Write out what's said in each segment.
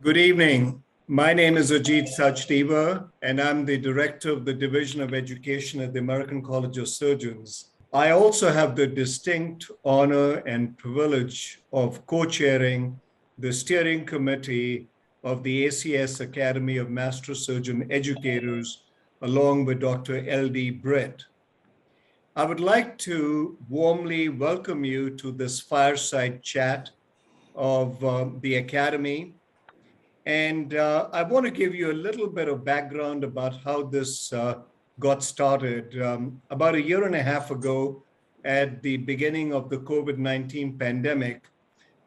Good evening. My name is Ajit Sachdeva, and I'm the Director of the Division of Education at the American College of Surgeons. I also have the distinct honor and privilege of co-chairing the steering committee of the ACS Academy of Master Surgeon Educators, along with Dr. L.D. Britt. I would like to warmly welcome you to this fireside chat of the Academy. And I want to give you a little bit of background about how this got started. About a year and a half ago, at the beginning of the COVID-19 pandemic,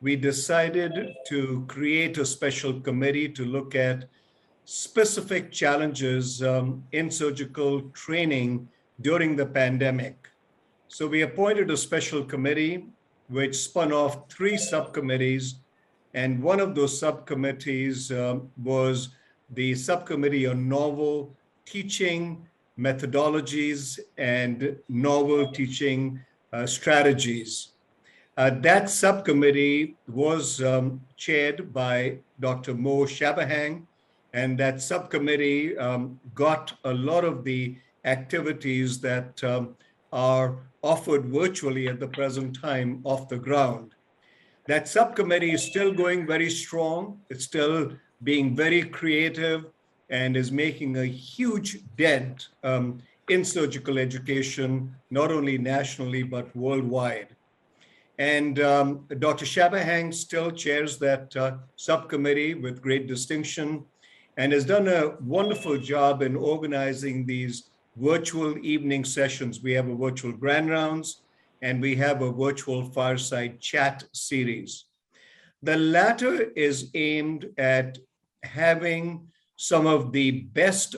we decided to create a special committee to look at specific challenges in surgical training during the pandemic. So we appointed a special committee, which spun off 3 subcommittees. And one of those subcommittees was the subcommittee on novel teaching methodologies and novel teaching strategies. That subcommittee was chaired by Dr. Mo Shabahang, and that subcommittee got a lot of the activities that are offered virtually at the present time off the ground. That subcommittee is still going very strong. It's still being very creative and is making a huge dent in surgical education, not only nationally, but worldwide. And Dr. Shabahang still chairs that subcommittee with great distinction and has done a wonderful job in organizing these virtual evening sessions. We have a virtual grand rounds, and we have a virtual Fireside Chat Series. The latter is aimed at having some of the best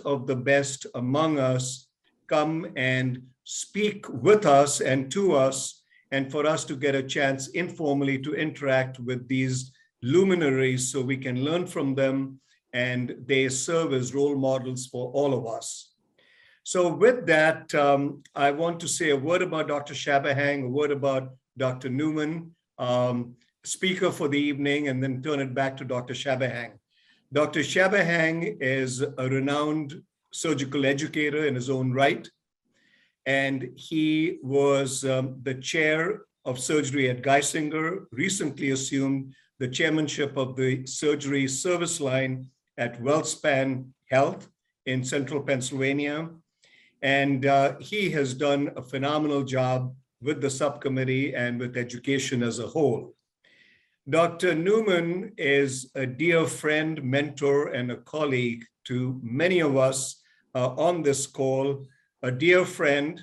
among us come and speak with us and to us, and for us to get a chance informally to interact with these luminaries so we can learn from them, and they serve as role models for all of us. So with that, I want to say a word about Dr. Shabahang, a word about Dr. Numann, speaker for the evening, and then turn it back to Dr. Shabahang. Dr. Shabahang is a renowned surgical educator in his own right, and he was the chair of surgery at Geisinger, recently assumed the chairmanship of the surgery service line at WellSpan Health in central Pennsylvania. And he has done a phenomenal job with the subcommittee and with education as a whole. Dr. Numann is a dear friend, mentor, and a colleague to many of us on this call, a dear friend.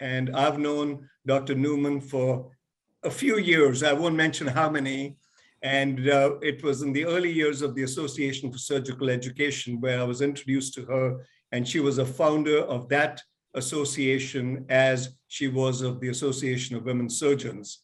And I've known Dr. Numann for a few years. I won't mention how many. And it was in the early years of the Association for Surgical Education where I was introduced to her, and she was a founder of that association as she was of the Association of Women Surgeons.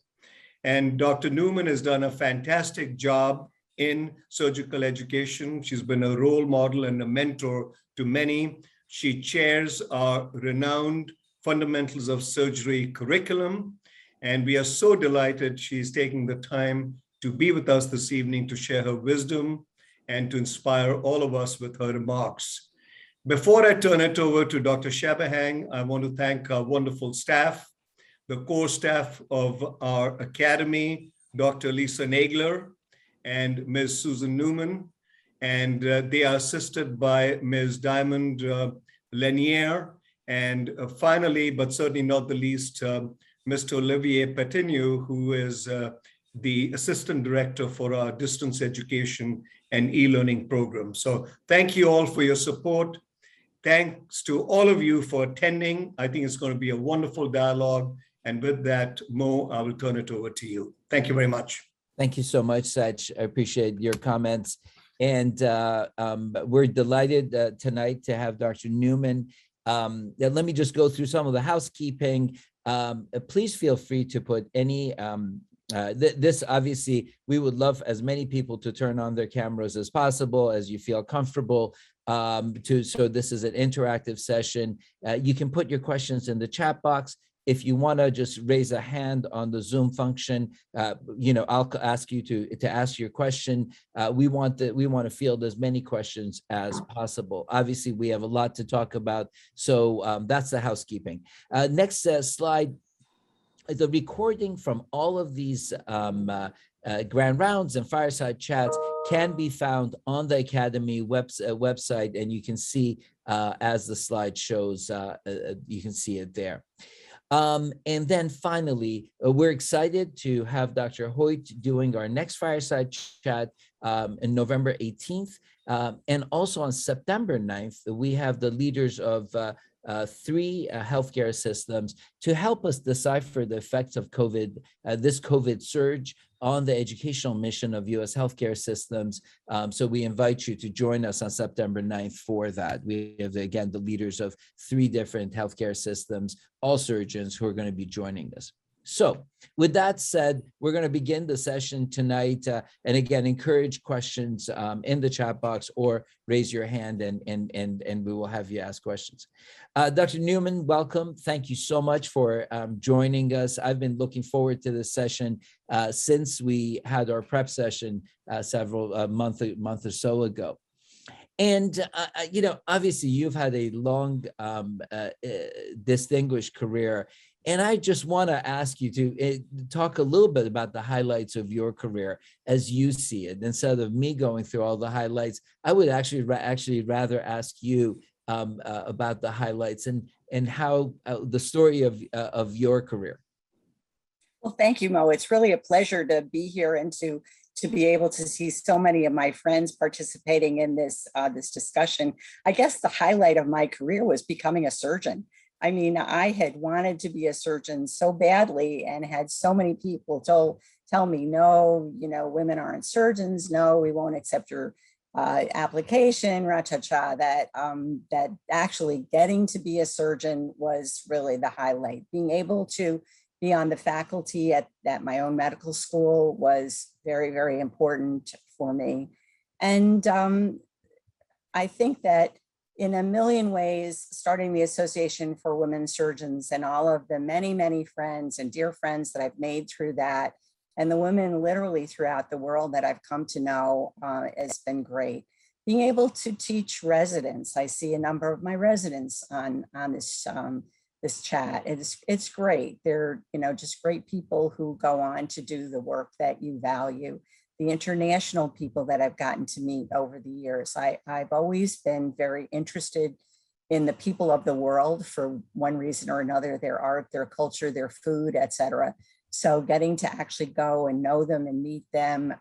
And Dr. Numann has done a fantastic job in surgical education. She's been a role model and a mentor to many. She chairs our renowned Fundamentals of Surgery curriculum, and we are so delighted she's taking the time to be with us this evening to share her wisdom and to inspire all of us with her remarks. Before I turn it over to Dr. Shabahang, I want to thank our wonderful staff, the core staff of our academy, Dr. Lisa Nagler and Ms. Susan Numann, and they are assisted by Ms. Diamond Lanier, and finally, but certainly not the least, Mr. Olivier Patineau, who is the Assistant Director for our distance education and e-learning program. So thank you all for your support. Thanks to all of you for attending. I think it's going to be a wonderful dialogue. And with that, Mo, I will turn it over to you. Thank you very much. Thank you so much, Sach. I appreciate your comments. And we're delighted tonight to have Dr. Numann. Let me just go through some of the housekeeping. Please feel free to put any this obviously, we would love as many people to turn on their cameras as possible, as you feel comfortable. So this is an interactive session. You can put your questions in the chat box. If you want to just raise a hand on the Zoom function, I'll ask you to ask your question. We want to field as many questions as possible. Obviously, we have a lot to talk about, so that's the housekeeping. Next slide. The recording from all of these grand rounds and fireside chats can be found on the Academy website, and you can see as the slide shows, you can see it there. And then finally, we're excited to have Dr. Hoyt doing our next fireside chat in November 18th. And also on September 9th, we have the leaders of 3 healthcare systems to help us decipher the effects of this COVID surge on the educational mission of U.S. healthcare systems. So we invite you to join us on September 9th for that. We have, again, the leaders of 3 different healthcare systems, all surgeons who are going to be joining us. So with that said, we're going to begin the session tonight. And again, encourage questions in the chat box or raise your hand and we will have you ask questions. Dr. Numann, welcome. Thank you so much for joining us. I've been looking forward to this session since we had our prep session several month or so ago. And, obviously you've had a long, distinguished career. And I just want to ask you to talk a little bit about the highlights of your career as you see it. Instead of me going through all the highlights, I would actually rather ask you about the highlights and how the story of your career. Well, thank you, Mo. It's really a pleasure to be here and to be able to see so many of my friends participating in this discussion. I guess the highlight of my career was becoming a surgeon. I mean, I had wanted to be a surgeon so badly and had so many people tell me, no, women aren't surgeons. No, we won't accept your application, that actually getting to be a surgeon was really the highlight. Being able to be on the faculty at my own medical school was very, very important for me. And I think that in a million ways, starting the Association for Women Surgeons and all of the many, many friends and dear friends that I've made through that, and the women literally throughout the world that I've come to know has been great. Being able to teach residents, I see a number of my residents on this chat. It's great. They're just great people who go on to do the work that you value. The international people that I've gotten to meet over the years. I've always been very interested in the people of the world for one reason or another, their art, their culture, their food, etc. So getting to actually go and know them and meet them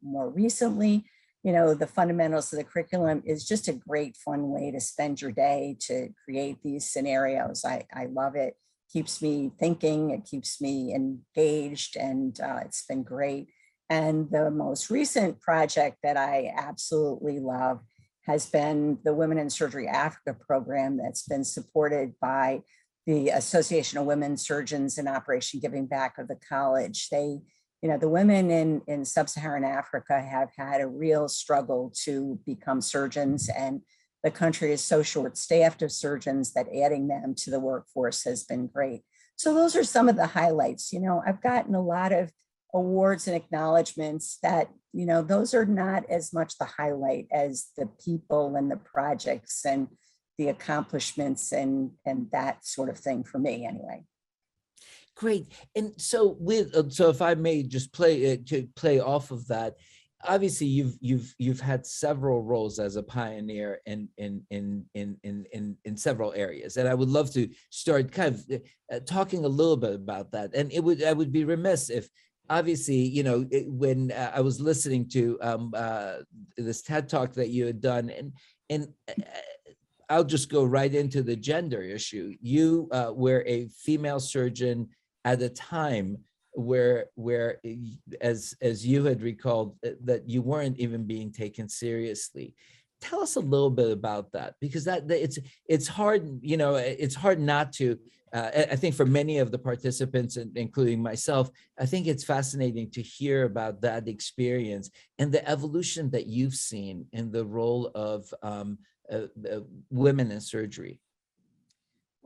more recently, the fundamentals of the curriculum is just a great fun way to spend your day to create these scenarios. I love it. Keeps me thinking, it keeps me engaged, and it's been great. And the most recent project that I absolutely love has been the Women in Surgery Africa program that's been supported by the Association of Women Surgeons in Operation Giving Back of the college. The women in sub-Saharan Africa have had a real struggle to become surgeons, and the country is so short-staffed of surgeons that adding them to the workforce has been great. So those are some of the highlights. I've gotten a lot of awards and acknowledgements that, those are not as much the highlight as the people and the projects and the accomplishments and that sort of thing for me anyway. Great. And so so if I may just play off of that, obviously you've had several roles as a pioneer in several areas, and I would love to start kind of talking a little bit about that. And I would be remiss if, obviously, when I was listening to this TED Talk that you had done, and I'll just go right into the gender issue. You were a female surgeon at a time where as you had recalled, that you weren't even being taken seriously. Tell us a little bit about that, because it's hard, it's hard not to. I think for many of the participants, including myself, I think it's fascinating to hear about that experience and the evolution that you've seen in the role of women in surgery.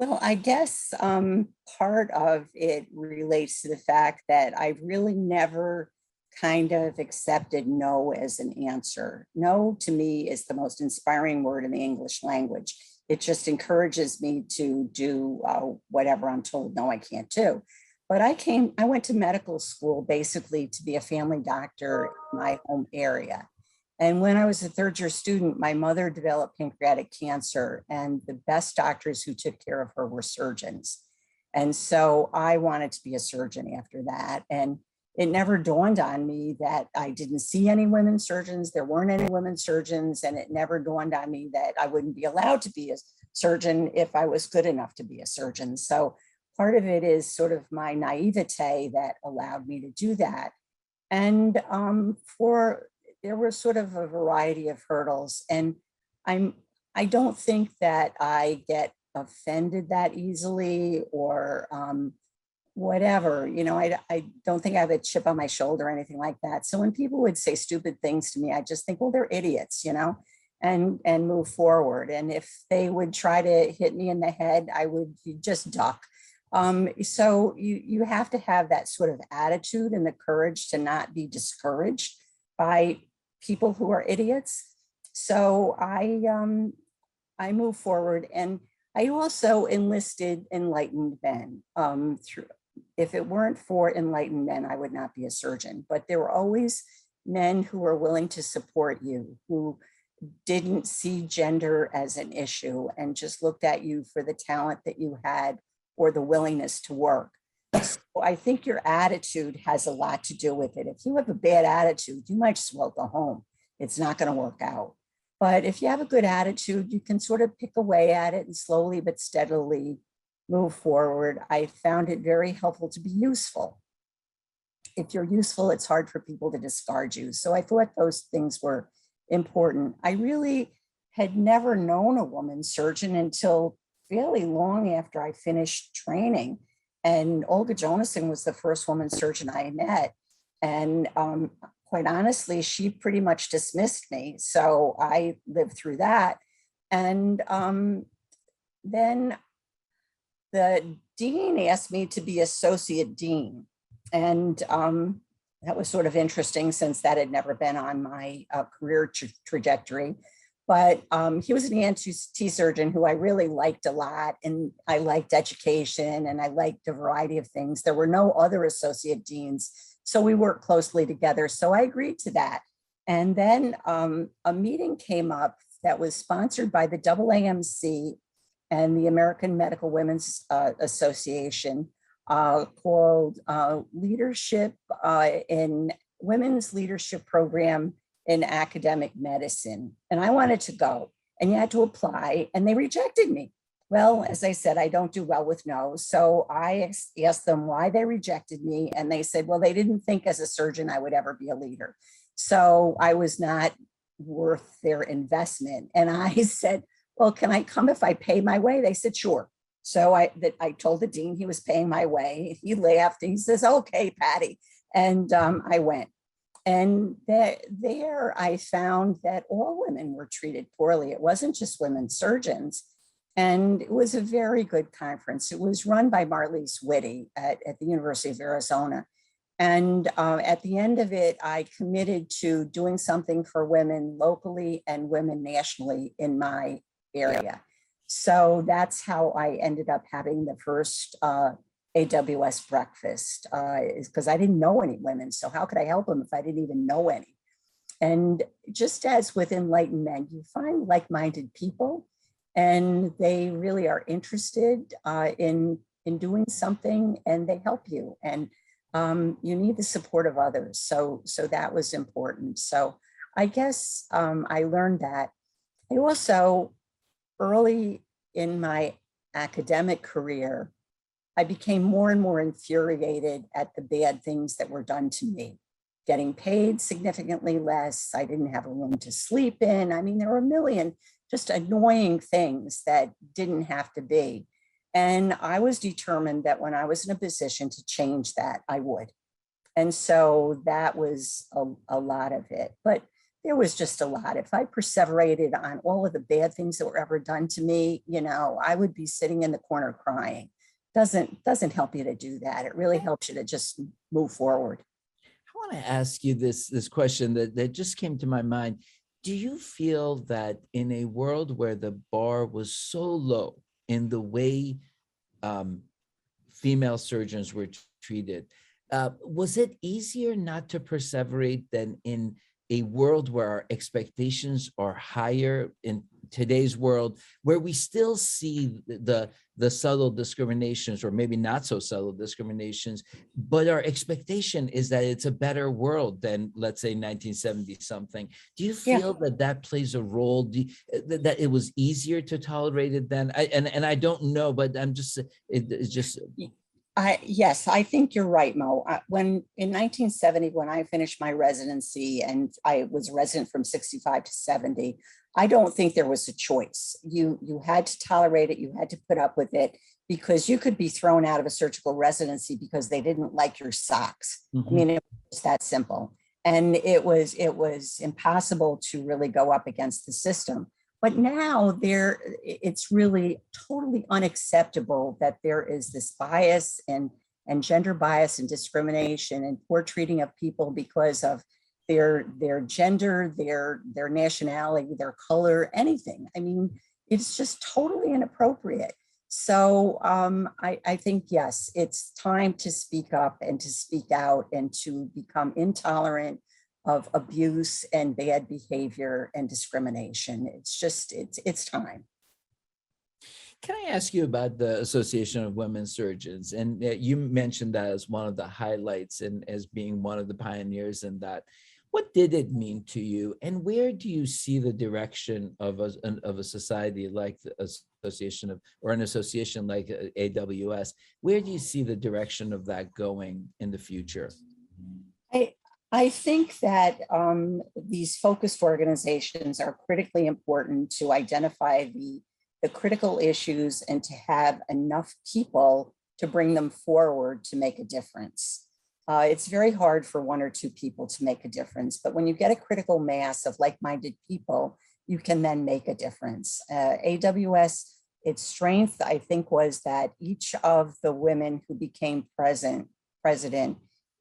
Well, I guess part of it relates to the fact that I really never kind of accepted no as an answer. No to me is the most inspiring word in the English language. It just encourages me to do whatever I'm told no, I can't do. But I went to medical school basically to be a family doctor in my home area. And when I was a third year student, my mother developed pancreatic cancer, and the best doctors who took care of her were surgeons. And so I wanted to be a surgeon after that. And it never dawned on me that I didn't see any women surgeons. There weren't any women surgeons. And it never dawned on me that I wouldn't be allowed to be a surgeon if I was good enough to be a surgeon. So part of it is sort of my naivete that allowed me to do that. And there was sort of a variety of hurdles, and I don't think that I get offended that easily or whatever, I don't think I have a chip on my shoulder or anything like that. So when people would say stupid things to me, I just think, well, they're idiots, and move forward. And if they would try to hit me in the head, I would just duck. So you have to have that sort of attitude and the courage to not be discouraged by people who are idiots. So I move forward, and I also enlisted enlightened men. If it weren't for enlightened men, I would not be a surgeon. But there were always men who were willing to support you, who didn't see gender as an issue and just looked at you for the talent that you had or the willingness to work. So I think your attitude has a lot to do with it. If you have a bad attitude, you might just well go home. It's not going to work out. But if you have a good attitude, you can sort of pick away at it and slowly but steadily move forward. I found it very helpful to be useful. If you're useful, it's hard for people to discard you. So I thought those things were important. I really had never known a woman surgeon until fairly long after I finished training. And Olga Jonassen was the first woman surgeon I met. And quite honestly, she pretty much dismissed me. So I lived through that. And then the dean asked me to be associate dean. And that was sort of interesting since that had never been on my career trajectory. But he was an ENT surgeon who I really liked a lot. And I liked education and I liked a variety of things. There were no other associate deans, so we worked closely together. So I agreed to that. And then a meeting came up that was sponsored by the AAMC and the American Medical Women's Association called Leadership in Women's Leadership Program in Academic Medicine. And I wanted to go, and you had to apply, and they rejected me. Well, as I said, I don't do well with no. So I asked them why they rejected me. And they said, well, they didn't think as a surgeon I would ever be a leader. So I was not worth their investment. And I said, well, can I come if I pay my way? They said, sure. So I told the dean he was paying my way. He laughed and he says, okay, Patty. And I went. And there I found that all women were treated poorly. It wasn't just women surgeons. And it was a very good conference. It was run by Marlise Whitty at the University of Arizona. And at the end of it, I committed to doing something for women locally and women nationally in my area. So that's how I ended up having the first AWS breakfast, because I didn't know any women. So how could I help them if I didn't even know any? And just as with enlightened men, you find like-minded people, and they really are interested in doing something, and they help you. And you need the support of others. So that was important. So I guess I learned that. I also, early in my academic career, I became more and more infuriated at the bad things that were done to me. Getting paid significantly less. I didn't have a room to sleep in. I mean, there were a million just annoying things that didn't have to be. And I was determined that when I was in a position to change that, I would. And so that was a lot of it. But there was just a lot. If I perseverated on all of the bad things that were ever done to me, you know, I would be sitting in the corner crying. Doesn't help you to do that. It really helps you to just move forward. I want to ask you this question that just came to my mind. Do you feel that in a world where the bar was so low in the way female surgeons were treated, was it easier not to perseverate than in a world where our expectations are higher in today's world, where we still see the subtle discriminations, or maybe not so subtle discriminations, but our expectation is that it's a better world than, let's say, 1970 something. Do you feel that plays a role? That it was easier to tolerate it then? I don't know, but I'm just, it's just. Yes, I think you're right, Mo. When in 1970, when I finished my residency and I was a resident from 65 to 70, I don't think there was a choice. You had to tolerate it. You had to put up with it, because you could be thrown out of a surgical residency because they didn't like your socks. I mean, it was that simple. And it was impossible to really go up against the system. But now it's really totally unacceptable that there is this bias and gender bias and discrimination and poor treating of people because of their gender, their nationality, their color, anything. I mean, it's just totally inappropriate. So I think, yes, it's time to speak up and to speak out and to become intolerant of abuse and bad behavior and discrimination. It's time. Can I ask you about the Association of Women Surgeons? And you mentioned that as one of the highlights and as being one of the pioneers in that. What did it mean to you? And where do you see the direction of a society like the association of, or an association like AWS? Where do you see the direction of that going in the future? I think that these focused organizations are critically important to identify the critical issues and to have enough people to bring them forward to make a difference. It's very hard for one or two people to make a difference, but when you get a critical mass of like-minded people, you can then make a difference. AWS, its strength, I think, was that each of the women who became president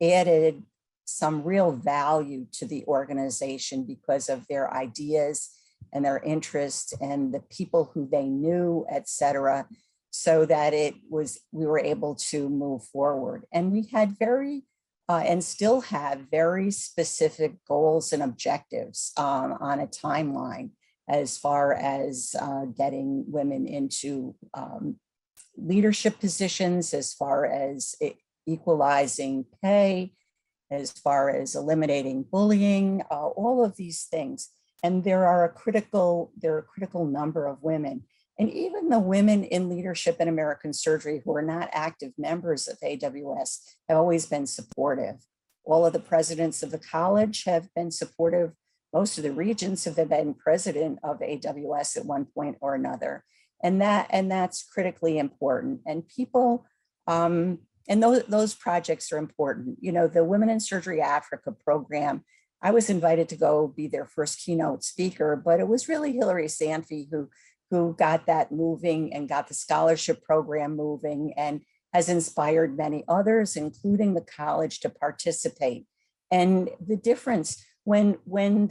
added some real value to the organization because of their ideas and their interests and the people who they knew, et cetera, so that we were able to move forward. And we had and still have very specific goals and objectives on a timeline as far as getting women into leadership positions, as far as equalizing pay, as far as eliminating bullying, all of these things. And there are a critical number of women. And even the women in leadership in American surgery who are not active members of AWS have always been supportive. All of the presidents of the college have been supportive. Most of the regents have been president of AWS at one point or another. And that's critically important. And people, and those projects are important. You know, the Women in Surgery Africa program, I was invited to go be their first keynote speaker, but it was really Hilary Sanfey who got that moving and got the scholarship program moving and has inspired many others, including the college, to participate. And the difference, when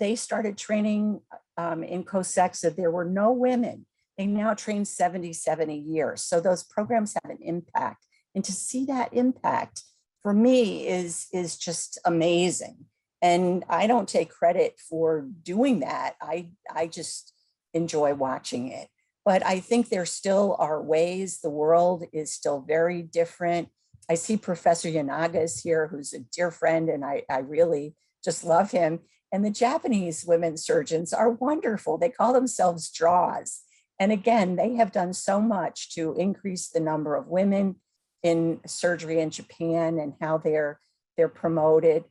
they started training in COSEXA, there were no women. They now train 77 a year. So those programs have an impact. And to see that impact, for me, is just amazing. And I don't take credit for doing that. I just enjoy watching it. But I think there still are ways. The world is still very different. I see Professor Yanaga is here, who's a dear friend, and I really just love him. And the Japanese women surgeons are wonderful. They call themselves draws. And again, they have done so much to increase the number of women in surgery in Japan and how they're promoted.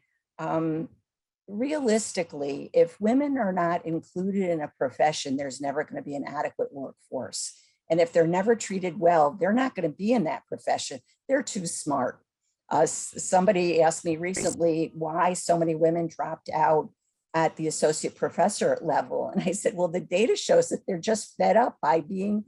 Realistically, if women are not included in a profession, there's never going to be an adequate workforce. And if they're never treated well, they're not going to be in that profession. They're too smart. Somebody asked me recently why so many women dropped out at the associate professor level. And I said, well, the data shows that they're just fed up by being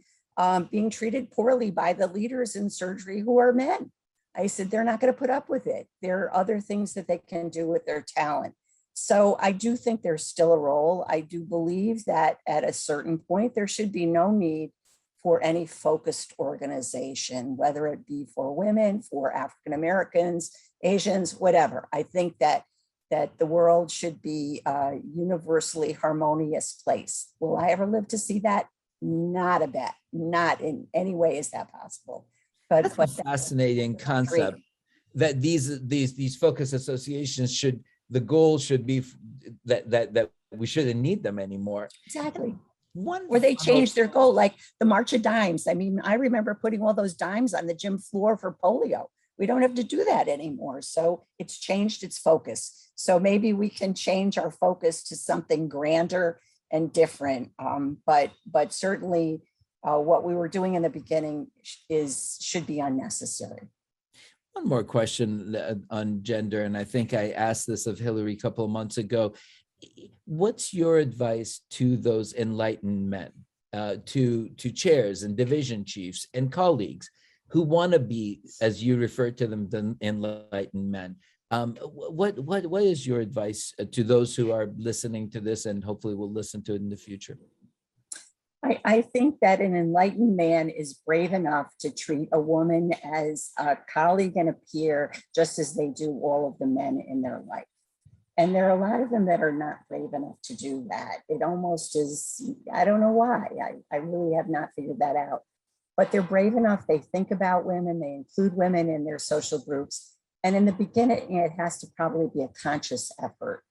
treated poorly by the leaders in surgery who are men. I said, they're not going to put up with it. There are other things that they can do with their talent. So I do think there's still a role. I do believe that at a certain point, there should be no need for any focused organization, whether it be for women, for African Americans, Asians, whatever. I think that the world should be a universally harmonious place. Will I ever live to see that? Not a bet. Not in any way is that possible. That's a fascinating concept that these focus associations should, the goal should be that we shouldn't need them anymore. Exactly. Or they changed their goal, like the March of Dimes. I mean, I remember putting all those dimes on the gym floor for polio. We don't have to do that anymore. So it's changed its focus. So maybe we can change our focus to something grander and different. But certainly what we were doing in the beginning should be unnecessary. One more question on gender, and I think I asked this of Hillary a couple of months ago. What's your advice to those enlightened men, to chairs and division chiefs and colleagues who want to be, as you refer to them, the enlightened men? What is your advice to those who are listening to this and hopefully will listen to it in the future? I think that an enlightened man is brave enough to treat a woman as a colleague and a peer, just as they do all of the men in their life. And there are a lot of them that are not brave enough to do that. It almost is, I don't know why. I really have not figured that out. But they're brave enough. They think about women. They include women in their social groups. And in the beginning, it has to probably be a conscious effort.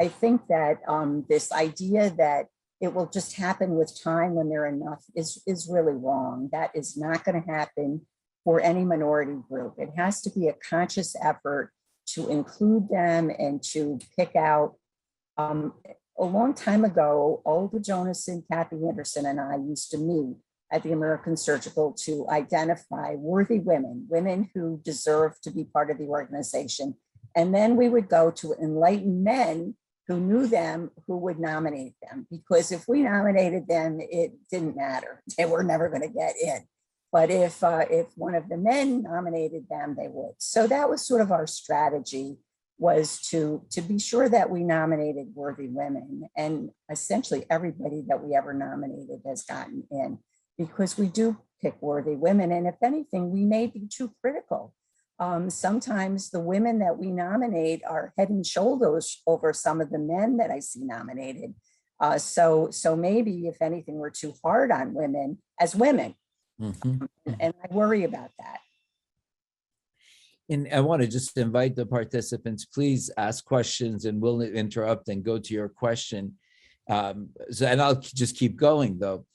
I think that this idea that it will just happen with time when they're enough is really wrong. That is not going to happen for any minority group. It has to be a conscious effort to include them and to pick out. A long time ago, Olga Jonason, Kathy Anderson, and I used to meet at the American Surgical to identify worthy women, women who deserve to be part of the organization. And then we would go to enlightened men who knew them, who would nominate them. Because if we nominated them, it didn't matter. They were never going to get in. But if one of the men nominated them, they would. So that was sort of our strategy, was to be sure that we nominated worthy women. And essentially everybody that we ever nominated has gotten in, because we do pick worthy women. And if anything, we may be too critical. Sometimes the women that we nominate are head and shoulders over some of the men that I see nominated. So maybe if anything, we're too hard on women as women. Mm-hmm. And I worry about that. And I want to just invite the participants, please ask questions and we'll interrupt and go to your question. And I'll just keep going though.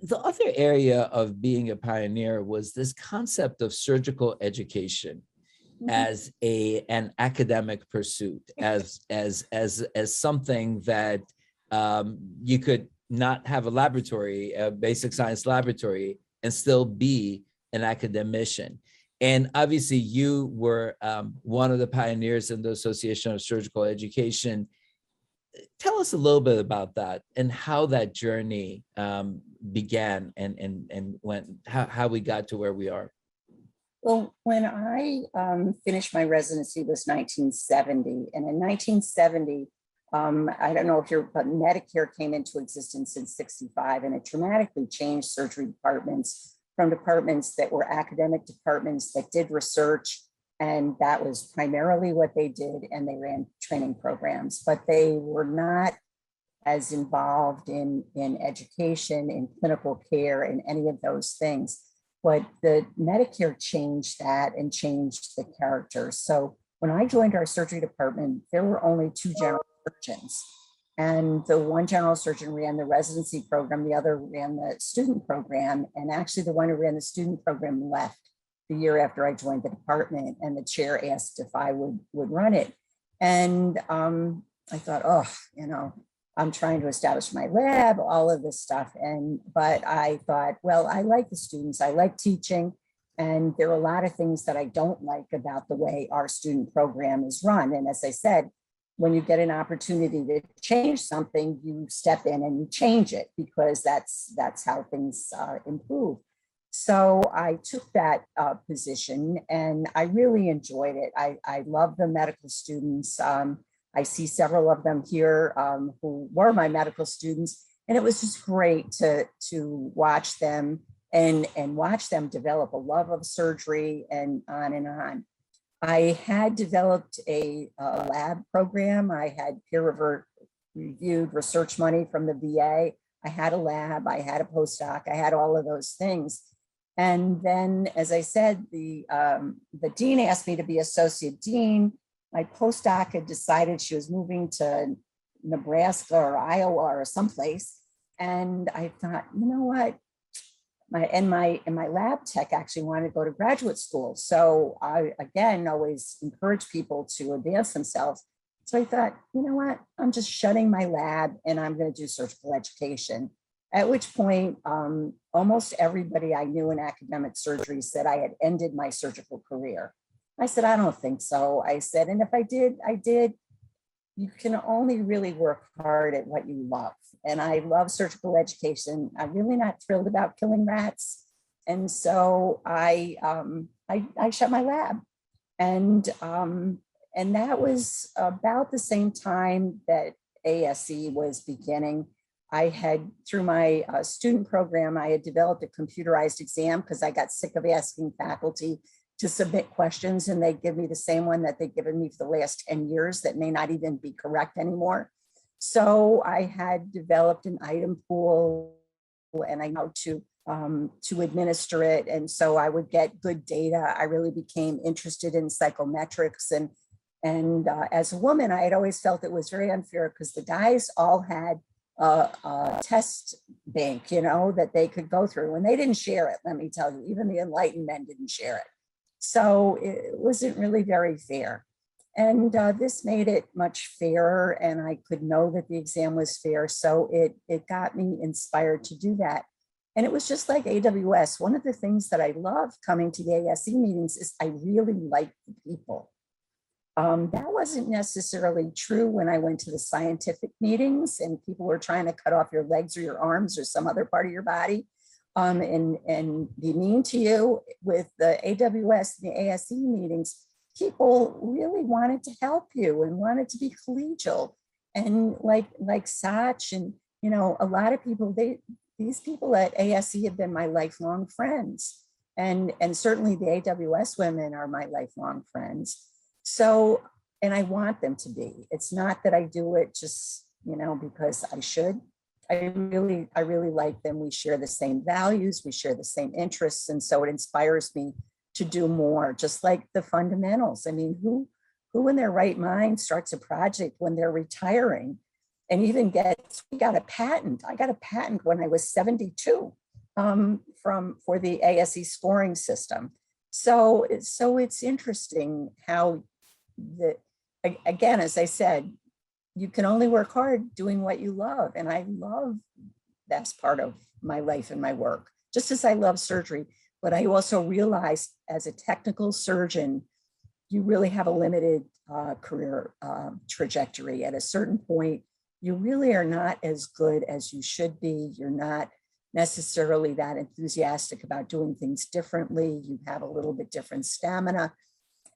The other area of being a pioneer was this concept of surgical education as an academic pursuit, as something that you could not have a laboratory, a basic science laboratory, and still be an academician. And obviously you were one of the pioneers in the Association of Surgical Education. Tell us a little bit about that and how that journey began and how we got to where we are. Well, when I finished my residency was 1970. And in 1970, I don't know if but Medicare came into existence in 65, and it dramatically changed surgery departments from departments that were academic departments that did research, and that was primarily what they did, and they ran training programs, but they were not as involved in education, in clinical care, in any of those things. But the Medicare changed that and changed the character. So when I joined our surgery department, there were only 2 general surgeons. And the one general surgeon ran the residency program, the other ran the student program. And actually the one who ran the student program left the year after I joined the department, and the chair asked if I would run it. And I thought, oh, I'm trying to establish my lab, all of this stuff. But I thought, well, I like the students, I like teaching. And there are a lot of things that I don't like about the way our student program is run. And as I said, when you get an opportunity to change something, you step in and you change it because that's how things improve. So I took that position and I really enjoyed it. I love the medical students. I see several of them here who were my medical students, and it was just great to watch them and watch them develop a love of surgery and on and on. I had developed a lab program. I had peer-reviewed research money from the VA. I had a lab, I had a postdoc, I had all of those things. And then, as I said, the dean asked me to be associate dean. My postdoc had decided she was moving to Nebraska or Iowa or someplace. And I thought, you know what? My lab tech actually wanted to go to graduate school. So I, again, always encourage people to advance themselves. So I thought, you know what? I'm just shutting my lab and I'm going to do surgical education. At which point, almost everybody I knew in academic surgery said I had ended my surgical career. I said, I don't think so. I said, and if I did, I did. You can only really work hard at what you love. And I love surgical education. I'm really not thrilled about killing rats. And so I shut my lab. And that was about the same time that ASE was beginning. I had, through my student program, I had developed a computerized exam because I got sick of asking faculty to submit questions and they give me the same one that they've given me for the last 10 years that may not even be correct anymore. So I had developed an item pool and I know to administer it. And so I would get good data. I really became interested in psychometrics. And as a woman, I had always felt it was very unfair because the guys all had a test bank, you know, that they could go through and they didn't share it. Let me tell you, even the enlightened men didn't share it. So it wasn't really very fair. And this made it much fairer and I could know that the exam was fair. So it got me inspired to do that. And it was just like AWS. One of the things that I love coming to the ASE meetings is I really like the people. That wasn't necessarily true when I went to the scientific meetings and people were trying to cut off your legs or your arms or some other part of your body and be mean to you. With the AWS and the ASE meetings, people really wanted to help you and wanted to be collegial. And like Sach and, you know, a lot of people, these people at ASE have been my lifelong friends. And certainly the AWS women are my lifelong friends. So, and I want them to be. It's not that I do it just, you know, because I should. I really like them. We share the same values, we share the same interests. And so it inspires me to do more, just like the fundamentals. I mean, who in their right mind starts a project when they're retiring and even got a patent. I got a patent when I was 72 for the ASE scoring system. So it's interesting how again, as I said, you can only work hard doing what you love. And I love that's part of my life and my work, just as I love surgery. But I also realized as a technical surgeon, you really have a limited career trajectory. At a certain point, you really are not as good as you should be. You're not necessarily that enthusiastic about doing things differently. You have a little bit different stamina.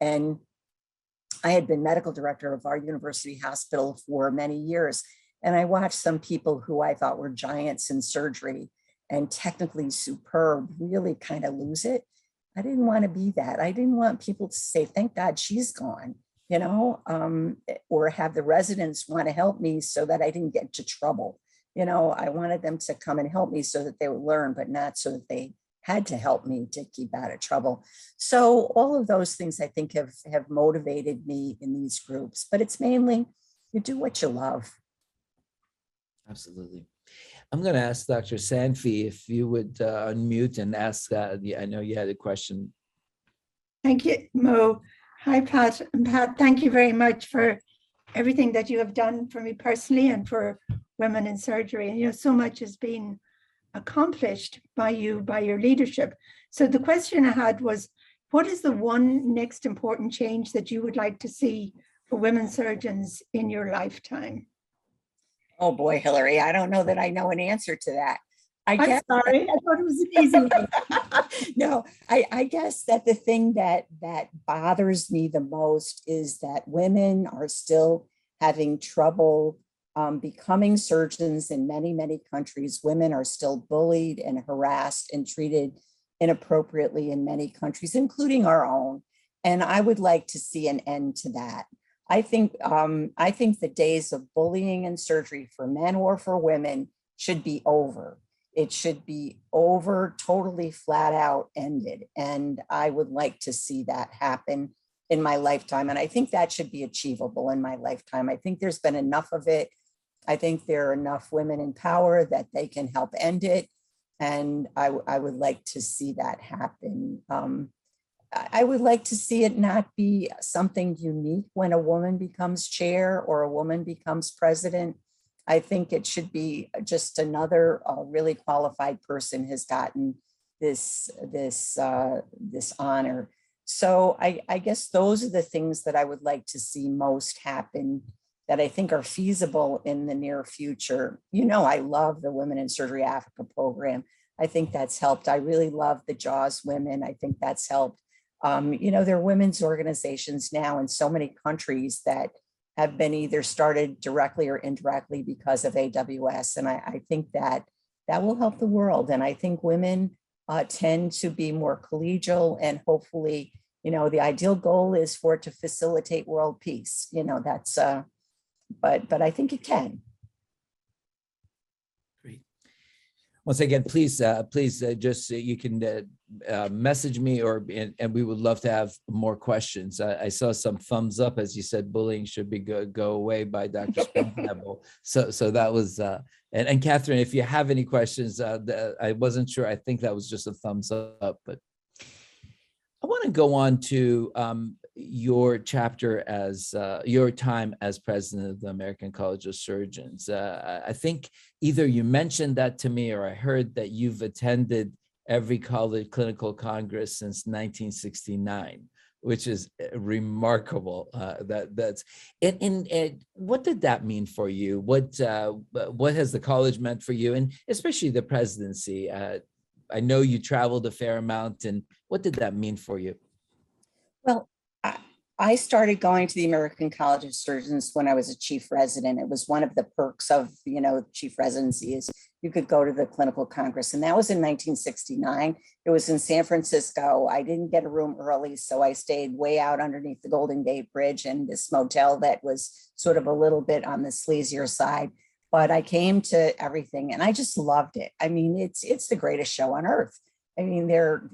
And I had been medical director of our university hospital for many years. And I watched some people who I thought were giants in surgery and technically superb really kind of lose it. I didn't want to be that. I didn't want people to say, thank God she's gone, you know, or have the residents want to help me so that I didn't get into trouble. You know, I wanted them to come and help me so that they would learn, but not so that they had to help me to keep out of trouble. So all of those things I think have motivated me in these groups, but it's mainly you do what you love. Absolutely. I'm going to ask Dr. Sanfi if you would unmute and ask, I know you had a question. Thank you, Mo. Hi, Pat. And Pat, thank you very much for everything that you have done for me personally and for women in surgery. And, you know, so much has been accomplished by you, by your leadership. So the question I had was, what is the one next important change that you would like to see for women surgeons in your lifetime? Oh boy, Hillary, I don't know that I know an answer to that. I'm sorry, I thought it was an easy one. No, I guess that the thing that bothers me the most is that women are still having trouble becoming surgeons in many, many countries. Women are still bullied and harassed and treated inappropriately in many countries, including our own. And I would like to see an end to that. I think the days of bullying in surgery for men or for women should be over. It should be over, totally flat out ended. And I would like to see that happen in my lifetime. And I think that should be achievable in my lifetime. I think there's been enough of it. I think there are enough women in power that they can help end it. And I would like to see that happen. I would like to see it not be something unique when a woman becomes chair or a woman becomes president. I think it should be just another really qualified person has gotten this honor. So I guess those are the things that I would like to see most happen that I think are feasible in the near future. You know, I love the Women in Surgery Africa program. I think that's helped. I really love the JAWS women. I think that's helped. You know, there are women's organizations now in so many countries that have been either started directly or indirectly because of AWS. And I think that will help the world. And I think women tend to be more collegial, and hopefully, you know, the ideal goal is for it to facilitate world peace. You know, that's, but I think it can. Great. Once again, please just you can message me, and we would love to have more questions. I saw some thumbs up as you said bullying should be go away by Dr. Spinable. So that was and Catherine, if you have any questions, I wasn't sure. I think that was just a thumbs up, but I want to go on to your chapter as your time as president of the American College of Surgeons. I think either you mentioned that to me or I heard that you've attended every college clinical congress since 1969, which is remarkable. That's and what did that mean for you? What has the college meant for you, and especially the presidency? I know you traveled a fair amount, and what did that mean for you? Well, I started going to the American College of Surgeons when I was a chief resident. It was one of the perks of, you know, chief residency is you could go to the clinical congress. And that was in 1969. It was in San Francisco. I didn't get a room early, so I stayed way out underneath the Golden Gate Bridge in this motel that was sort of a little bit on the sleazier side. But I came to everything and I just loved it. I mean, it's the greatest show on earth. I mean,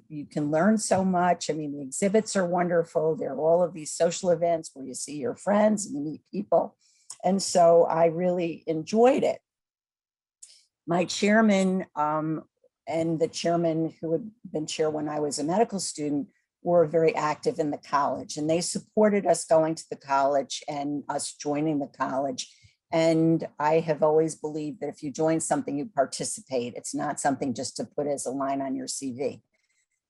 you can learn so much. I mean, the exhibits are wonderful. There are all of these social events where you see your friends and you meet people. And so I really enjoyed it. My chairman and the chairman who had been chair when I was a medical student were very active in the college, and they supported us going to the college and us joining the college. And I have always believed that if you join something, you participate. It's not something just to put as a line on your CV.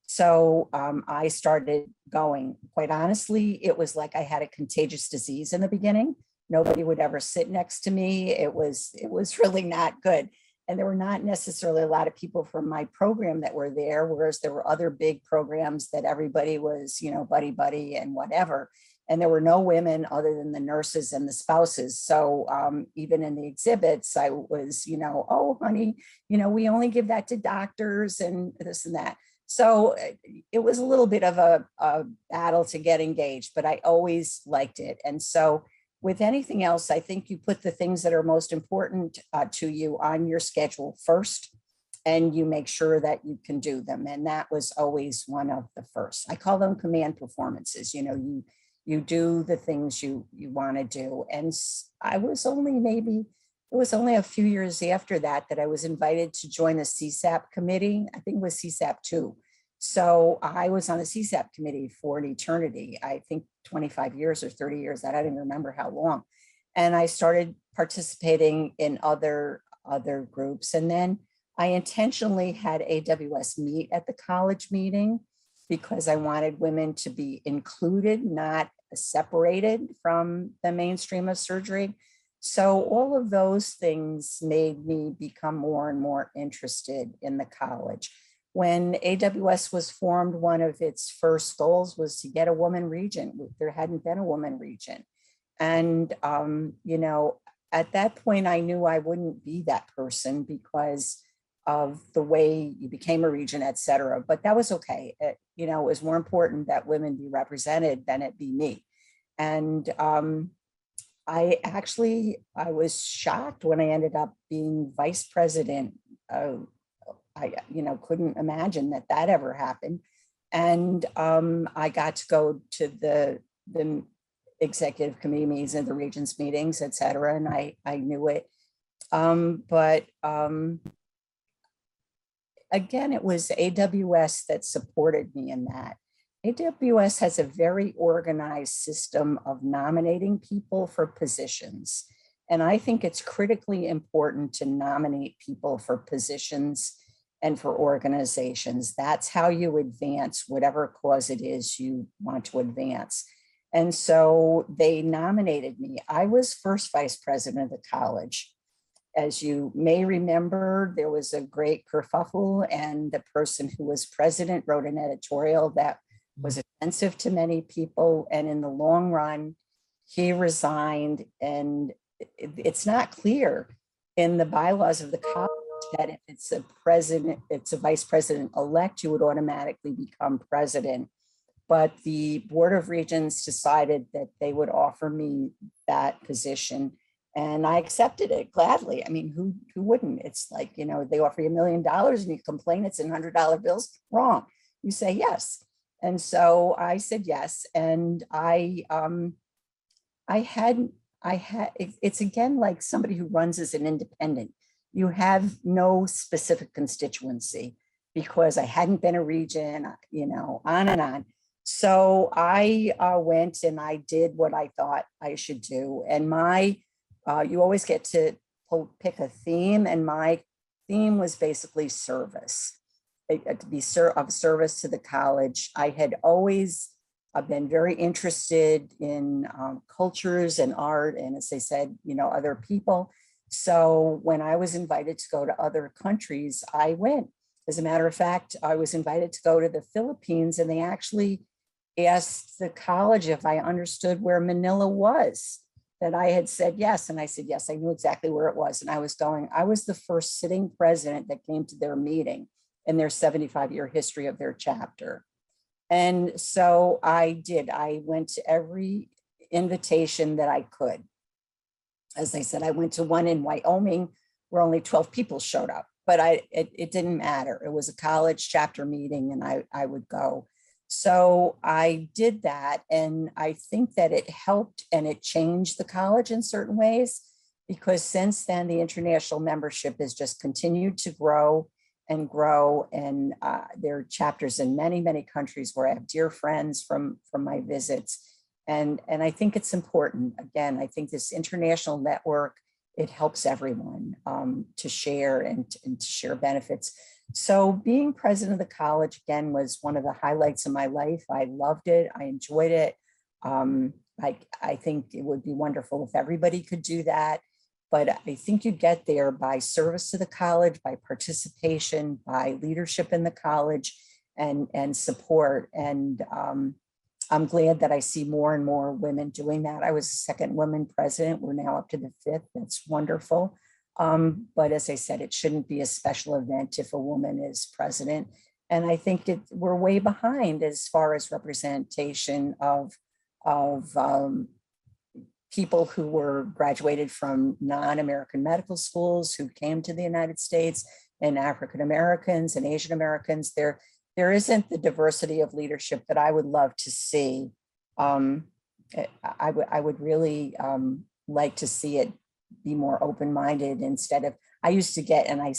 So I started going. Quite honestly, it was like I had a contagious disease in the beginning. Nobody would ever sit next to me. It was really not good. And there were not necessarily a lot of people from my program that were there, whereas there were other big programs that everybody was, you know, buddy and whatever. And there were no women other than the nurses and the spouses. So even in the exhibits, I was, you know, oh, honey, you know, we only give that to doctors and this and that. So it was a little bit of a battle to get engaged, but I always liked it. And so with anything else, I think you put the things that are most important to you on your schedule first, and you make sure that you can do them. And that was always one of the first. I call them command performances. You know, you do the things you want to do. And I was it was only a few years after that I was invited to join the CSAP committee. I think it was CSAP 2. So I was on the CSAP committee for an eternity, I think 25 years or 30 years, I don't even remember how long. And I started participating in other groups. And then I intentionally had AWS meet at the college meeting, because I wanted women to be included, not separated from the mainstream of surgery. So all of those things made me become more and more interested in the college. When AWS was formed, one of its first goals was to get a woman regent. There hadn't been a woman regent. And, you know, at that point, I knew I wouldn't be that person because of the way you became a regent, et cetera. But that was okay. You know, it was more important that women be represented than it be me. And I was shocked when I ended up being vice president. I, you know, couldn't imagine that that ever happened. And I got to go to the executive committee meetings and the regents meetings, et cetera. And I knew it. Again, it was AWS that supported me in that. AWS has a very organized system of nominating people for positions. And I think it's critically important to nominate people for positions and for organizations. That's how you advance whatever cause it is you want to advance. And so they nominated me. I was first vice president of the college. As you may remember, there was a great kerfuffle, and the person who was president wrote an editorial that was offensive to many people. And in the long run, he resigned. And it's not clear in the bylaws of the college that if it's a vice president elect, you would automatically become president. But the Board of Regents decided that they would offer me that position. And I accepted it gladly. I mean, who wouldn't? It's like, you know, they offer you $1 million and you complain it's in $100 bills. Wrong. You say yes. And so I said yes. And it's again like somebody who runs as an independent. You have no specific constituency because I hadn't been a regent, you know, on and on. So I went and I did what I thought I should do. And you always get to pick a theme, and my theme was basically service, to be of service to the college. I had always been very interested in cultures and art, and as I said, you know, other people. So when I was invited to go to other countries, I went. As a matter of fact, I was invited to go to the Philippines, and they actually asked the college if I understood where Manila was. That I had said yes. And I said, yes, I knew exactly where it was. And I was the first sitting president that came to their meeting in their 75-year history of their chapter. And so I did. I went to every invitation that I could. As I said, I went to one in Wyoming where only 12 people showed up, but it didn't matter. It was a college chapter meeting and I would go. So I did that, and I think that it helped and it changed the college in certain ways, because since then the international membership has just continued to grow and grow, and there are chapters in many, many countries where I have dear friends from my visits, and I think it's important. Again, I think this international network, it helps everyone to share and to share benefits. So being president of the college, again, was one of the highlights of my life. I loved it. I enjoyed it. I think it would be wonderful if everybody could do that. But I think you get there by service to the college, by participation, by leadership in the college, and support. And I'm glad that I see more and more women doing that. I was the second woman president. We're now up to the fifth. That's wonderful. But as I said, it shouldn't be a special event if a woman is president. And I think we're way behind as far as representation of people who were graduated from non-American medical schools who came to the United States, and African Americans and Asian Americans. There isn't the diversity of leadership that I would love to see. I would really like to see it be more open-minded instead of, I used to get, and I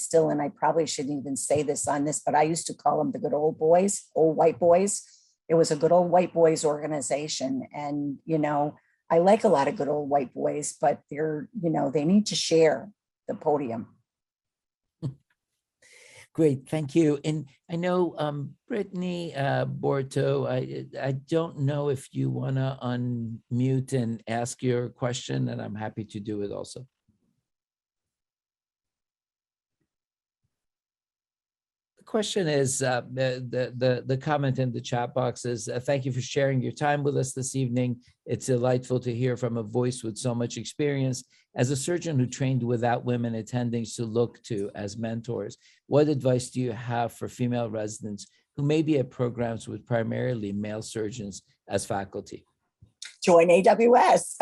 probably shouldn't even say this on this, but I used to call them the good old boys, old white boys. It was a good old white boys organization. And, you know, I like a lot of good old white boys, but they need to share the podium. Great, thank you. And I know Brittany Borto, I don't know if you want to unmute and ask your question, and I'm happy to do it also. The question is, the comment in the chat box is, thank you for sharing your time with us this evening. It's delightful to hear from a voice with so much experience. As a surgeon who trained without women attendings to look to as mentors, what advice do you have for female residents who may be at programs with primarily male surgeons as faculty? Join AWS.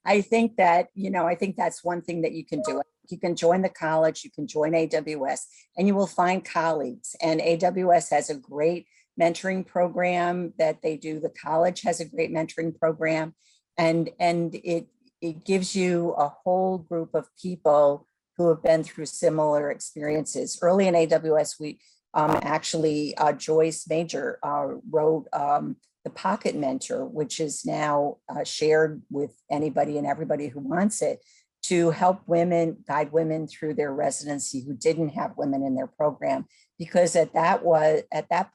I think that, I think that's one thing that you can do. You can join the college, you can join AWS, and you will find colleagues. And AWS has a great mentoring program that they do. The college has a great mentoring program, and it gives you a whole group of people who have been through similar experiences. Early in AWS, we actually, Joyce Major wrote the Pocket Mentor, which is now shared with anybody and everybody who wants it, to help women, guide women through their residency who didn't have women in their program. Because at that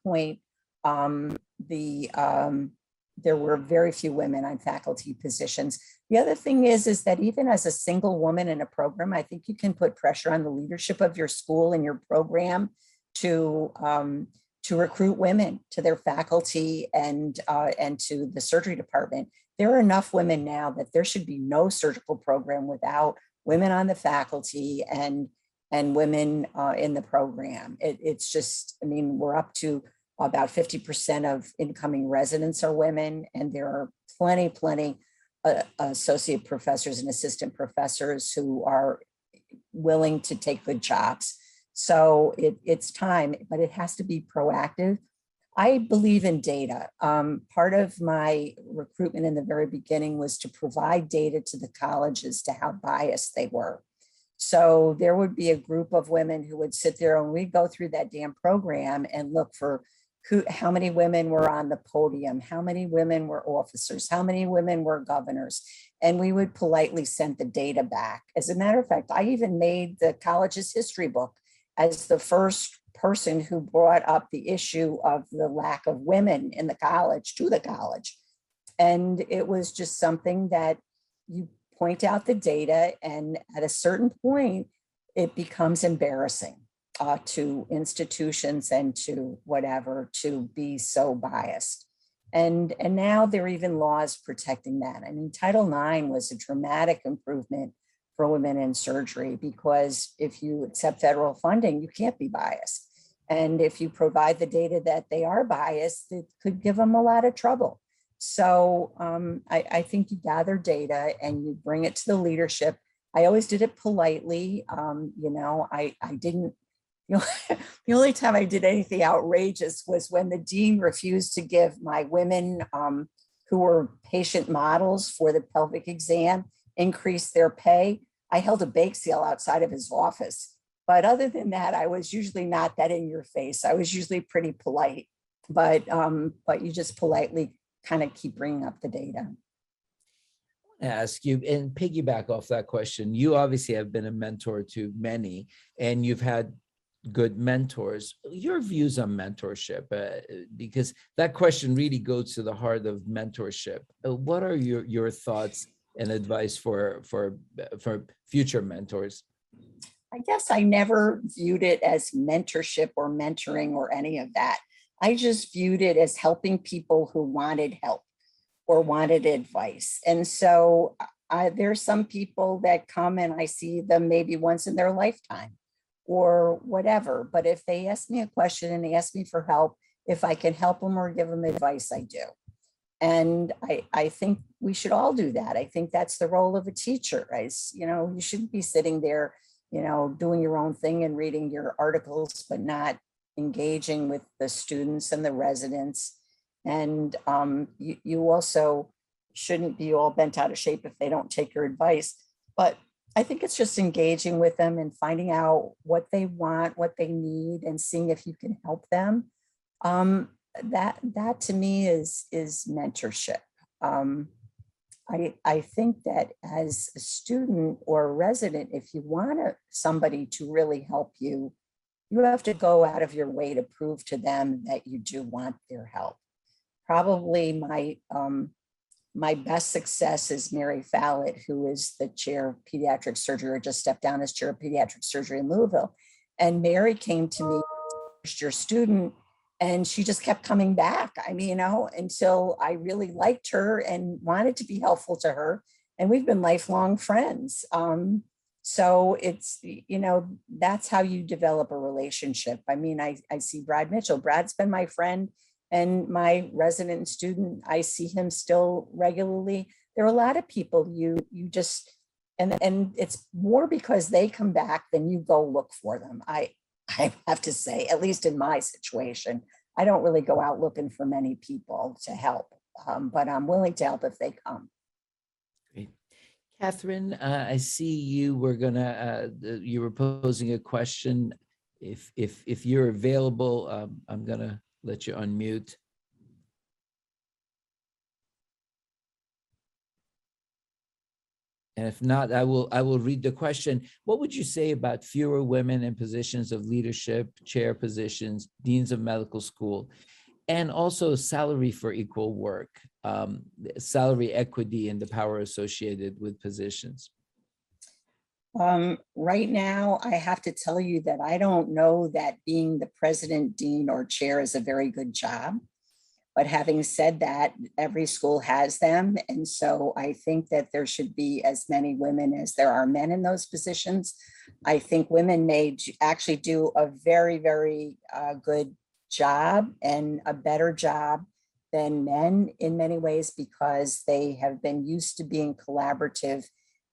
point, there were very few women on faculty positions. The other thing is that even as a single woman in a program, I think you can put pressure on the leadership of your school and your program to recruit women to their faculty and to the surgery department. There are enough women now that there should be no surgical program without women on the faculty and women in the program. It's just, I mean, we're up to about 50% of incoming residents are women, and there are plenty associate professors and assistant professors who are willing to take good jobs. So it's time, but it has to be proactive. I believe in data. Part of my recruitment in the very beginning was to provide data to the colleges to how biased they were. So there would be a group of women who would sit there and we'd go through that damn program and look for how many women were on the podium, how many women were officers, how many women were governors, and we would politely send the data back. As a matter of fact, I even made the college's history book as the first person who brought up the issue of the lack of women in the college to the college. And it was just something that you point out the data, and at a certain point, it becomes embarrassing to institutions and to whatever to be so biased. And now there are even laws protecting that. I mean, Title IX was a dramatic improvement for women in surgery, because if you accept federal funding, you can't be biased. And if you provide the data that they are biased, it could give them a lot of trouble. So I think you gather data and you bring it to the leadership. I always did it politely. I didn't, the only time I did anything outrageous was when the dean refused to give my women who were patient models for the pelvic exam increase their pay. I held a bake sale outside of his office. But other than that, I was usually not that in your face. I was usually pretty polite, but you just politely kind of keep bringing up the data. Ask you and piggyback off that question. You obviously have been a mentor to many, and you've had good mentors. Your views on mentorship, because that question really goes to the heart of mentorship. What are your thoughts and advice for future mentors? I guess I never viewed it as mentorship or mentoring or any of that. I just viewed it as helping people who wanted help or wanted advice. And so there's some people that come and I see them maybe once in their lifetime or whatever. But if they ask me a question and they ask me for help, if I can help them or give them advice, I do. And I think we should all do that. I think that's the role of a teacher. You shouldn't be sitting there, doing your own thing and reading your articles, but not engaging with the students and the residents. And you also shouldn't be all bent out of shape if they don't take your advice. But I think it's just engaging with them and finding out what they want, what they need, and seeing if you can help them. That to me is mentorship. I think that as a student or a resident, if you want somebody to really help you, you have to go out of your way to prove to them that you do want their help. Probably my best success is Mary Fallett, who is the chair of pediatric surgery, or just stepped down as chair of pediatric surgery in Louisville. And Mary came to me, first year student, and she just kept coming back. I mean, until I really liked her and wanted to be helpful to her. And we've been lifelong friends. So it's, that's how you develop a relationship. I mean, I see Brad Mitchell. Brad's been my friend and my resident student. I see him still regularly. There are a lot of people you just, and it's more because they come back than you go look for them. I have to say, at least in my situation, I don't really go out looking for many people to help, but I'm willing to help if they come. Great. Catherine, I see you were you were posing a question. If you're available, I'm gonna let you unmute. And if not, I will read the question. What would you say about fewer women in positions of leadership, chair positions, deans of medical school, and also salary for equal work, salary equity and the power associated with positions? Right now, I have to tell you that I don't know that being the president, dean, or chair is a very good job. But having said that, every school has them. And so I think that there should be as many women as there are men in those positions. I think women may actually do a very, very good job, and a better job than men in many ways, because they have been used to being collaborative.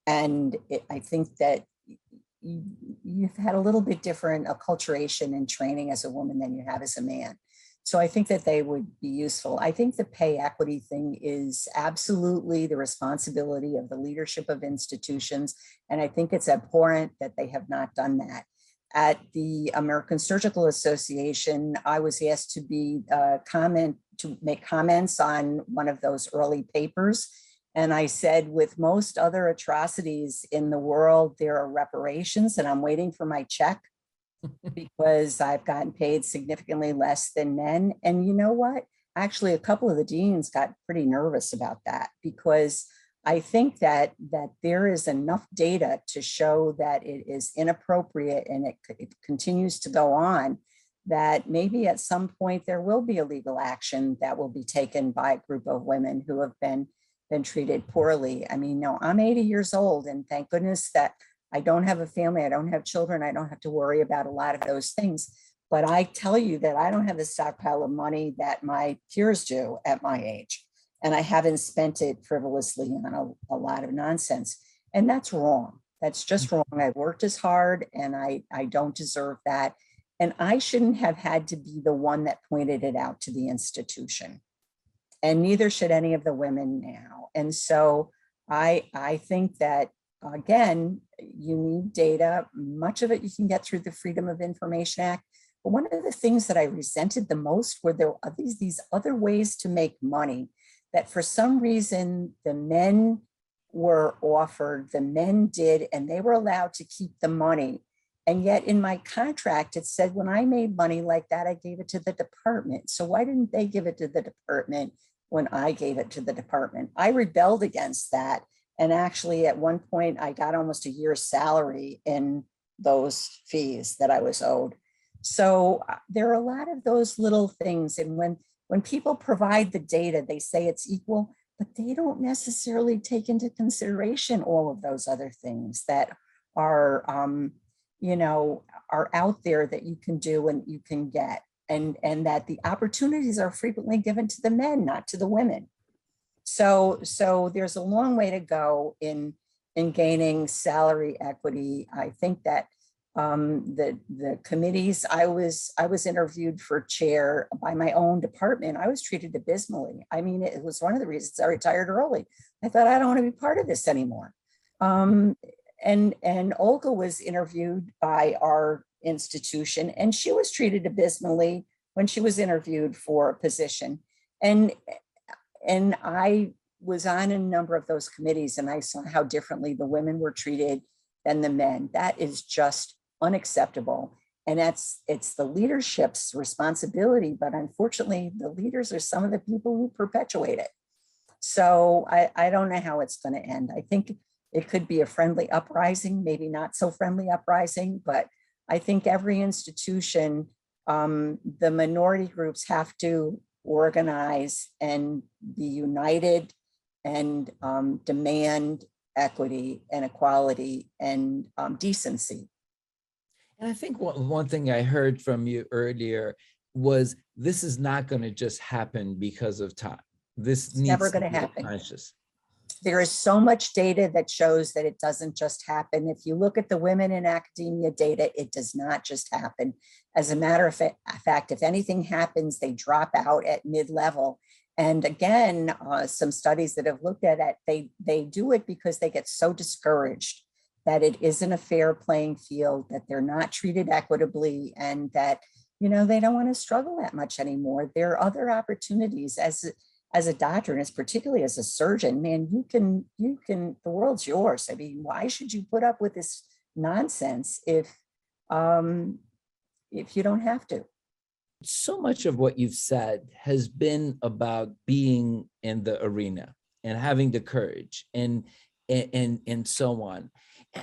And I think that you've had a little bit different acculturation and training as a woman than you have as a man. So I think that they would be useful. I think the pay equity thing is absolutely the responsibility of the leadership of institutions. And I think it's abhorrent that they have not done that. At the American Surgical Association, I was asked to make comments on one of those early papers. And I said, with most other atrocities in the world, there are reparations, and I'm waiting for my check because I've gotten paid significantly less than men. And you know what? Actually, a couple of the deans got pretty nervous about that, because I think that there is enough data to show that it is inappropriate, and it continues to go on, that maybe at some point there will be a legal action that will be taken by a group of women who have been treated poorly. I mean, no, I'm 80 years old, and thank goodness that I don't have a family, I don't have children, I don't have to worry about a lot of those things. But I tell you that I don't have the stockpile of money that my peers do at my age. And I haven't spent it frivolously on a lot of nonsense. And that's wrong. That's just wrong. I've worked as hard, and I don't deserve that. And I shouldn't have had to be the one that pointed it out to the institution. And neither should any of the women now. And so I think that, again, you need data. Much of it you can get through the Freedom of Information Act. But one of the things that I resented the most were there are these other ways to make money that for some reason the men were offered, the men did, and they were allowed to keep the money. And yet in my contract, it said when I made money like that, I gave it to the department. So why didn't they give it to the department when I gave it to the department? I rebelled against that. And actually, at one point, I got almost a year's salary in those fees that I was owed. So there are a lot of those little things. And when people provide the data, they say it's equal, but they don't necessarily take into consideration all of those other things that are, are out there that you can do and you can get. And that the opportunities are frequently given to the men, not to the women. So there's a long way to go in gaining salary equity. I think that the committees, I was interviewed for chair by my own department. I was treated abysmally. I mean, it was one of the reasons I retired early. I thought, I don't want to be part of this anymore. And Olga was interviewed by our institution, and she was treated abysmally when she was interviewed for a position. And I was on a number of those committees, and I saw how differently the women were treated than the men. That is just unacceptable. And it's the leadership's responsibility, but unfortunately, the leaders are some of the people who perpetuate it. So I don't know how it's going to end. I think it could be a friendly uprising, maybe not so friendly uprising, but I think every institution, the minority groups have to organize and be united and demand equity and equality and decency. And I think one thing I heard from you earlier was this is not going to just happen because of time. This It's needs never to going to be happen. conscious. There is so much data that shows that it doesn't just happen. If you look at the women in academia data, it does not just happen. As a matter of fact, if anything happens, they drop out at mid-level. And again, some studies that have looked at it, they do it because they get so discouraged that it isn't a fair playing field, that they're not treated equitably, and that, you know, they don't want to struggle that much anymore. There are other opportunities as a doctor, and as particularly as a surgeon, man, you can, the world's yours. I mean, why should you put up with this nonsense if you don't have to? So much of what you've said has been about being in the arena and having the courage and so on.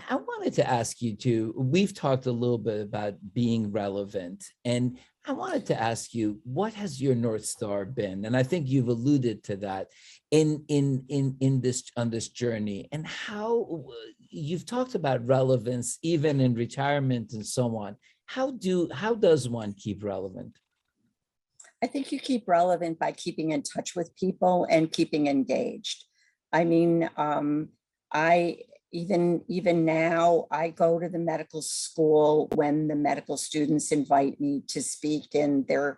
I wanted to ask you too, we've talked a little bit about being relevant, and I wanted to ask you, what has your North Star been? And I think you've alluded to that in this, on this journey, and how you've talked about relevance, even in retirement and so on. How does one keep relevant? I think you keep relevant by keeping in touch with people and keeping engaged. I mean, even now, I go to the medical school when the medical students invite me to speak in their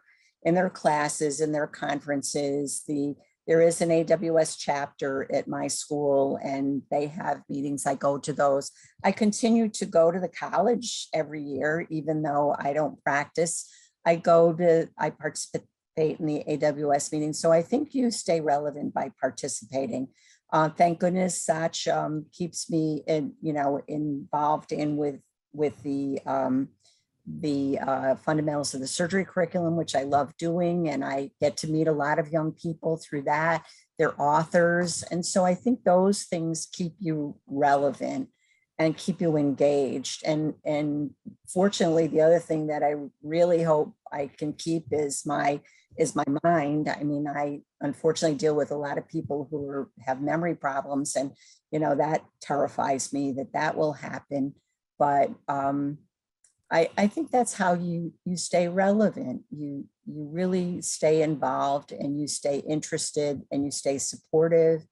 classes, in their conferences. There is an AWS chapter at my school, and they have meetings. I go to those. I continue to go to the college every year, even though I don't practice. I participate in the AWS meetings. So I think you stay relevant by participating. Thank goodness SACH keeps me involved with the fundamentals of the surgery curriculum, which I love doing, and I get to meet a lot of young people through that. They're authors, and so I think those things keep you relevant and keep you engaged. And fortunately, the other thing that I really hope I can keep is my mind. I mean, I unfortunately deal with a lot of people who have memory problems, and that terrifies me that will happen. But I think that's how you stay relevant. You really stay involved, and you stay interested, and you stay supportive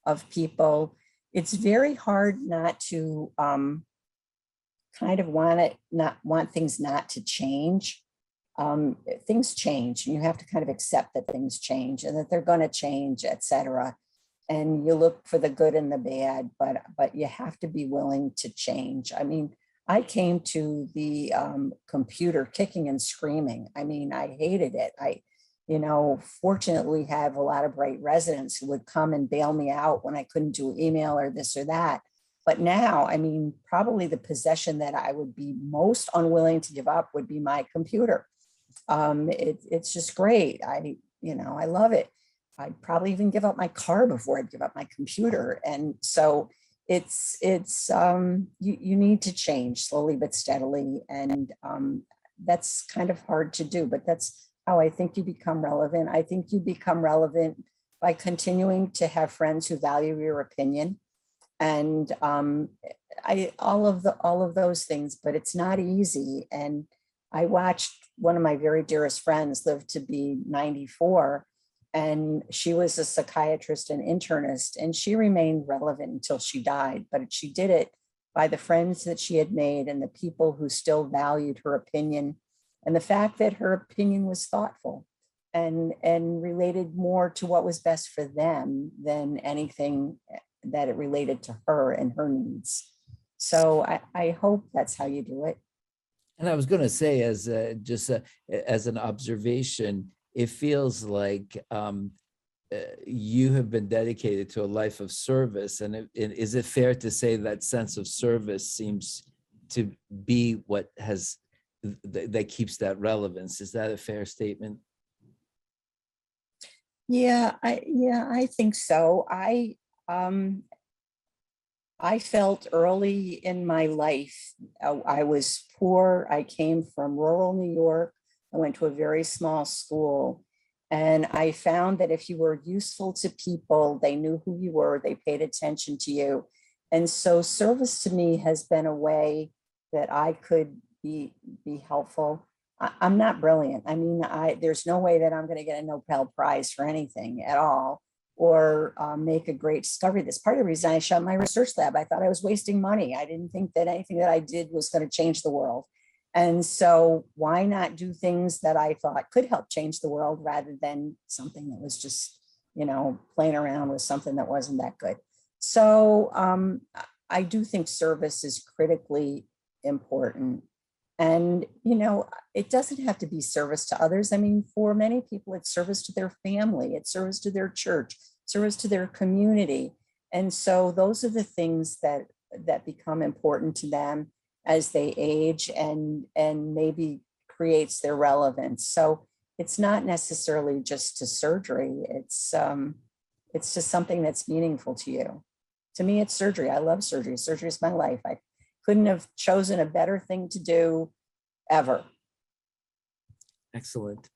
of people. It's very hard not to kind of want things not to change. Things change, and you have to kind of accept that things change and that they're going to change, et cetera. And you look for the good and the bad, but you have to be willing to change. I mean, I came to the computer kicking and screaming. I mean, I hated it. Fortunately have a lot of bright residents who would come and bail me out when I couldn't do email or this or that. But now, I mean, probably the possession that I would be most unwilling to give up would be my computer. It's just great. I love it. I'd probably even give up my car before I'd give up my computer. And so you need to change slowly but steadily. And that's kind of hard to do, but that's how I think you become relevant. I think you become relevant by continuing to have friends who value your opinion, and all of those things. But it's not easy. And I watched one of my very dearest friends live to be 94, and she was a psychiatrist and internist, and she remained relevant until she died. But she did it by the friends that she had made and the people who still valued her opinion, and the fact that her opinion was thoughtful and related more to what was best for them than anything that it related to her and her needs. So I hope that's how you do it. And I was going to say, as an observation, it feels like you have been dedicated to a life of service. And is it fair to say that sense of service seems to be what has that keeps that relevance. Is that a fair statement? Yeah, I think so. I felt early in my life, I was poor. I came from rural New York. I went to a very small school. And I found that if you were useful to people, they knew who you were, they paid attention to you. And so service to me has been a way that I could be helpful. I'm not brilliant. I mean, there's no way that I'm going to get a Nobel Prize for anything at all, or make a great discovery. That's part of the reason I shut my research lab. I thought I was wasting money. I didn't think that anything that I did was going to change the world. And so why not do things that I thought could help change the world rather than something that was just, playing around with something that wasn't that good. So I do think service is critically important. And, it doesn't have to be service to others. I mean, for many people, it's service to their family, it's service to their church, service to their community. And so those are the things that become important to them as they age, and maybe creates their relevance. So it's not necessarily just to surgery. It's just something that's meaningful to you. To me, it's surgery. I love surgery. Surgery is my life. I couldn't have chosen a better thing to do ever. Excellent.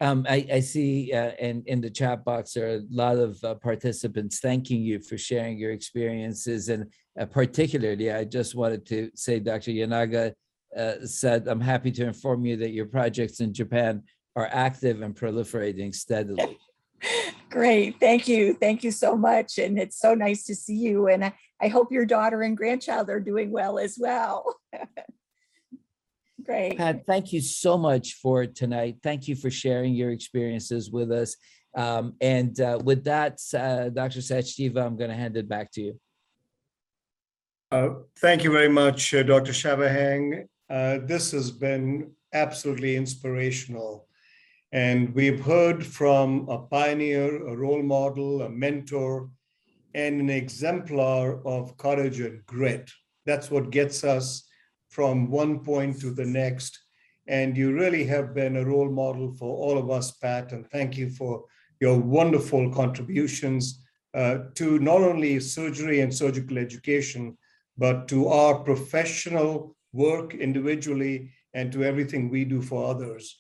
I see in the chat box there are a lot of participants thanking you for sharing your experiences, and particularly I just wanted to say Dr. Yanaga said, I'm happy to inform you that your projects in Japan are active and proliferating steadily. Great. Thank you. Thank you so much. And it's so nice to see you. And I hope your daughter and grandchild are doing well as well. Great. Pat, thank you so much for tonight. Thank you for sharing your experiences with us. And with that, Dr. Sachdeva, I'm going to hand it back to you. Thank you very much, Dr. Shabahang. This has been absolutely inspirational. And we've heard from a pioneer, a role model, a mentor, and an exemplar of courage and grit. That's what gets us from one point to the next. And you really have been a role model for all of us, Pat, and thank you for your wonderful contributions to not only surgery and surgical education, but to our professional work individually and to everything we do for others.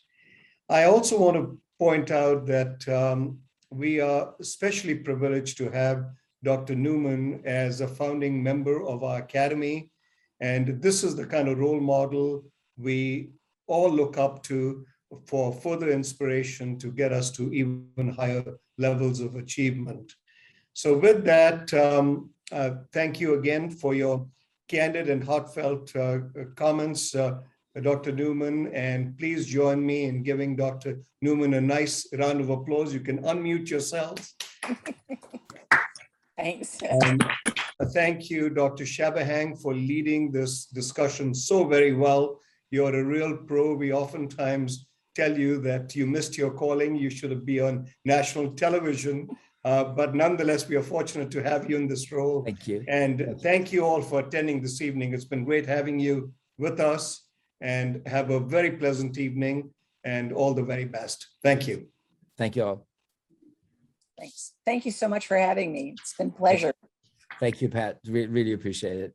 I also want to point out that we are especially privileged to have Dr. Numann as a founding member of our academy. And this is the kind of role model we all look up to for further inspiration to get us to even higher levels of achievement. So with that, thank you again for your candid and heartfelt comments, Dr. Numann, and please join me in giving Dr. Numann a nice round of applause. You can unmute yourselves. Thanks. And thank you, Dr. Shabahang, for leading this discussion so very well. You're a real pro. We oftentimes tell you that you missed your calling. You should be on national television. But nonetheless, we are fortunate to have you in this role. Thank you. And thank you all for attending this evening. It's been great having you with us, and have a very pleasant evening and all the very best. Thank you. Thank you all. Thanks. Thank you so much for having me. It's been a pleasure. Thank you, Pat. Really appreciate it.